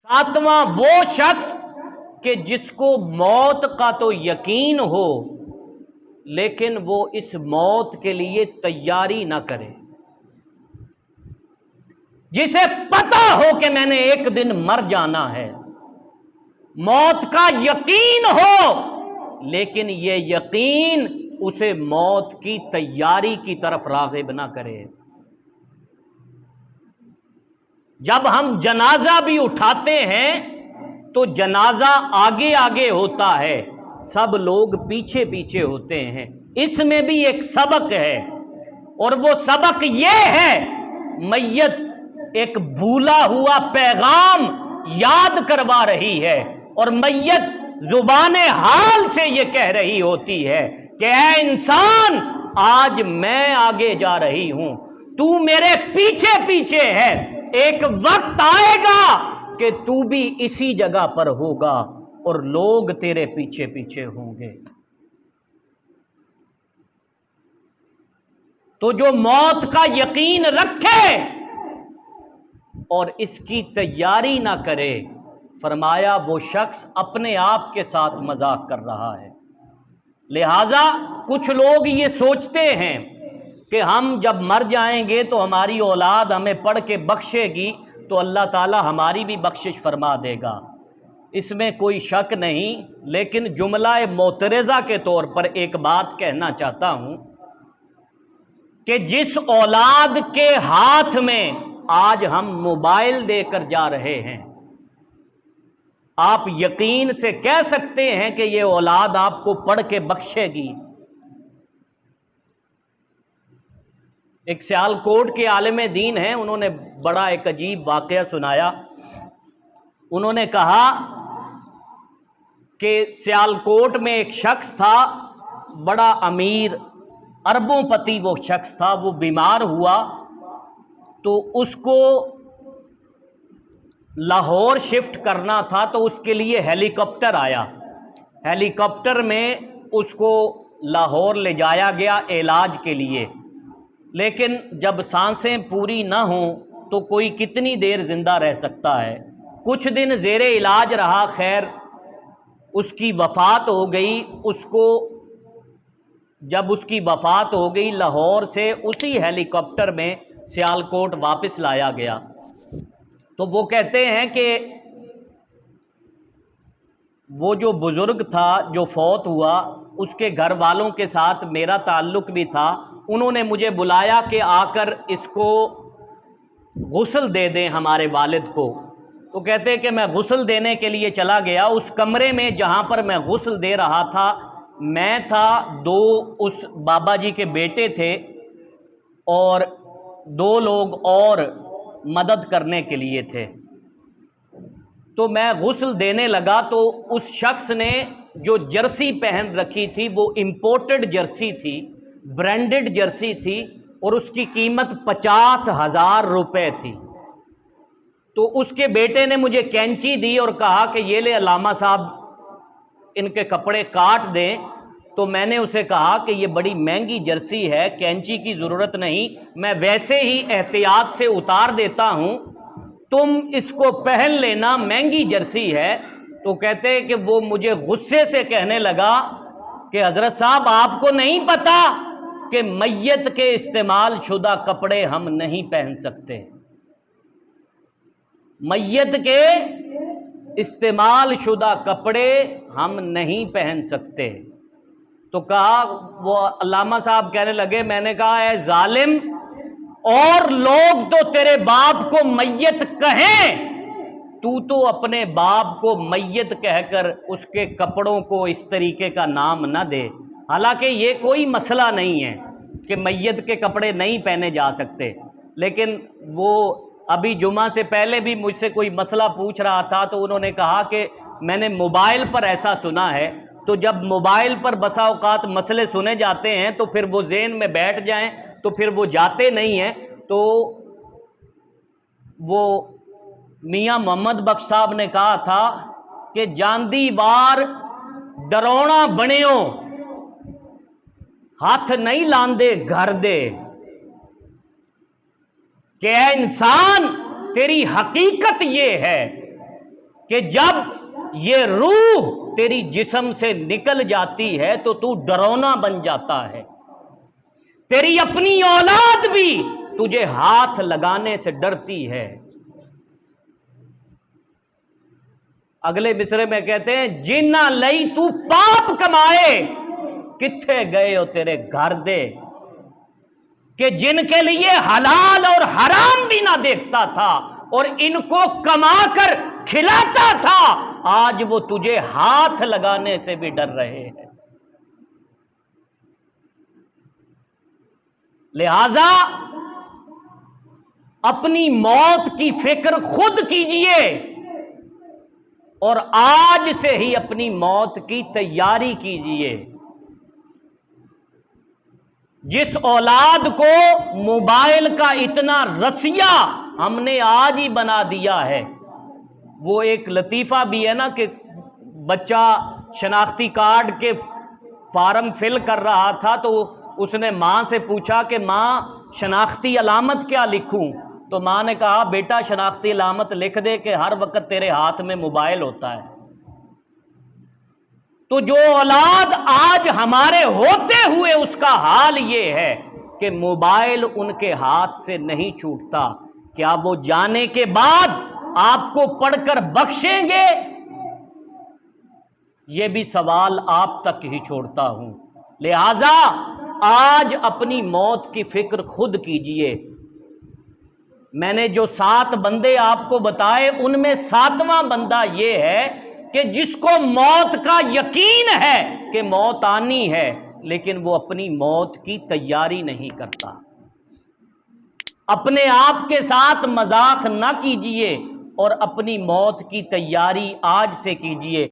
सातवां वो शख्स कि जिसको मौत का तो यकीन हो लेकिन वो इस मौत के लिए तैयारी ना करे। जिसे पता हो कि मैंने एक दिन मर जाना है, मौत का यकीन हो, लेकिन ये यकीन उसे मौत की तैयारी की तरफ राग़िब ना करे। जब हम जनाजा भी उठाते हैं तो जनाजा आगे आगे होता है, सब लोग पीछे पीछे होते हैं। इसमें भी एक सबक है, और वो सबक ये है, मैयत एक भूला हुआ पैगाम याद करवा रही है, और मैयत जुबाने हाल से ये कह रही होती है कि ऐ इंसान, आज मैं आगे जा रही हूं, तू मेरे पीछे पीछे है, एक वक्त आएगा कि तू भी इसी जगह पर होगा और लोग तेरे पीछे पीछे होंगे। तो जो मौत का यकीन रखे और इसकी तैयारी ना करे, फरमाया वो शख्स अपने आप के साथ मजाक कर रहा है। लिहाजा कुछ लोग ये सोचते हैं कि हम जब मर जाएंगे तो हमारी औलाद हमें पढ़ के बख्शेगी तो अल्लाह ताला हमारी भी बख्शिश फरमा देगा। इसमें कोई शक नहीं, लेकिन जुमला मोतरज़ा के तौर पर एक बात कहना चाहता हूं कि जिस औलाद के हाथ में आज हम मोबाइल देकर जा रहे हैं, आप यकीन से कह सकते हैं कि ये औलाद आपको पढ़ के बख्शेगी। एक सियालकोट के आलिम दीन हैं, उन्होंने बड़ा एक अजीब वाक़या सुनाया। उन्होंने कहा कि सियालकोट में एक शख्स था, बड़ा अमीर अरबोंपति वो शख्स था। वो बीमार हुआ तो उसको लाहौर शिफ्ट करना था, तो उसके लिए हेलीकॉप्टर आया। हेलीकॉप्टर में उसको लाहौर ले जाया गया इलाज के लिए, लेकिन जब सांसें पूरी ना हों तो कोई कितनी देर ज़िंदा रह सकता है। कुछ दिन ज़ेरे इलाज रहा, खैर उसकी वफ़ात हो गई। उसको जब उसकी वफ़ात हो गई, लाहौर से उसी हेलीकॉप्टर में सियालकोट वापस लाया गया। तो वो कहते हैं कि वो जो बुज़ुर्ग था जो फौत हुआ, उसके घर वालों के साथ मेरा ताल्लुक़ भी था। उन्होंने मुझे बुलाया कि आकर इसको गुस्ल दे दें हमारे वालिद को। तो कहते हैं कि मैं गुस्ल देने के लिए चला गया। उस कमरे में जहाँ पर मैं गुस्ल दे रहा था, मैं था, दो उस बाबा जी के बेटे थे और दो लोग और मदद करने के लिए थे। तो मैं गुस्ल देने लगा तो उस शख्स ने जो जर्सी पहन रखी थी वो इम्पोर्टेड जर्सी थी, ब्रांडेड जर्सी थी, और उसकी कीमत 50,000 रुपये थी। तो उसके बेटे ने मुझे कैंची दी और कहा कि ये ले अल्लामा साहब, इनके कपड़े काट दें। तो मैंने उसे कहा कि ये बड़ी महंगी जर्सी है, कैंची की ज़रूरत नहीं, मैं वैसे ही एहतियात से उतार देता हूँ, तुम इसको पहन लेना, महंगी जर्सी है। तो कहते हैं कि वो मुझे गुस्से से कहने लगा कि हज़रत साहब, आपको नहीं पता कि मैयत के इस्तेमाल शुदा कपड़े हम नहीं पहन सकते, मैयत के इस्तेमाल शुदा कपड़े हम नहीं पहन सकते। तो कहा, वो अल्लामा साहब कहने लगे, मैंने कहा, ऐ जालिम, और लोग तो तेरे बाप को मैयत कहें, तू तो अपने बाप को मैयत कहकर उसके कपड़ों को इस तरीके का नाम न दे। हालांकि ये कोई मसला नहीं है कि मैयत के कपड़े नहीं पहने जा सकते, लेकिन वो अभी जुमा से पहले भी मुझसे कोई मसला पूछ रहा था, तो उन्होंने कहा कि मैंने मोबाइल पर ऐसा सुना है। तो जब मोबाइल पर बसा औकात मसले सुने जाते हैं तो फिर वो ज़हन में बैठ जाएं तो फिर वो जाते नहीं हैं। तो वो मियाँ मोहम्मद बख्श साहब ने कहा था कि जांदी वार डरौना बनियो, हाथ नहीं लांदे घर दे, कि इंसान तेरी हकीकत ये है कि जब ये रूह तेरी जिस्म से निकल जाती है तो तू डरौना बन जाता है। तेरी अपनी औलाद भी तुझे हाथ लगाने से डरती है। अगले मिसरे में कहते हैं, जिन्ना लई तू पाप कमाए, किथे गए हो तेरे घर दे, कि जिनके लिए हलाल और हराम भी ना देखता था और इनको कमाकर खिलाता था, आज वो तुझे हाथ लगाने से भी डर रहे हैं। लिहाजा अपनी मौत की फिक्र खुद कीजिए और आज से ही अपनी मौत की तैयारी कीजिए। जिस औलाद को मोबाइल का इतना रसिया हमने आज ही बना दिया है, वो एक लतीफ़ा भी है ना कि बच्चा शनाख्ती कार्ड के फार्म फिल कर रहा था तो उसने माँ से पूछा कि माँ शनाख्ती अलामत क्या लिखूं, तो माँ ने कहा बेटा शनाख्ती अलामत लिख दे कि हर वक्त तेरे हाथ में मोबाइल होता है। तो जो औलाद आज हमारे होते हुए उसका हाल ये है कि मोबाइल उनके हाथ से नहीं छूटता, क्या वो जाने के बाद आपको पढ़कर बख्शेंगे? ये भी सवाल आप तक ही छोड़ता हूं। लिहाजा आज अपनी मौत की फिक्र खुद कीजिए। मैंने जो 7 बंदे आपको बताए उनमें 7वां बंदा ये है कि जिसको मौत का यकीन है कि मौत आनी है, लेकिन वो अपनी मौत की तैयारी नहीं करता। अपने आप के साथ मजाक ना कीजिए और अपनी मौत की तैयारी आज से कीजिए।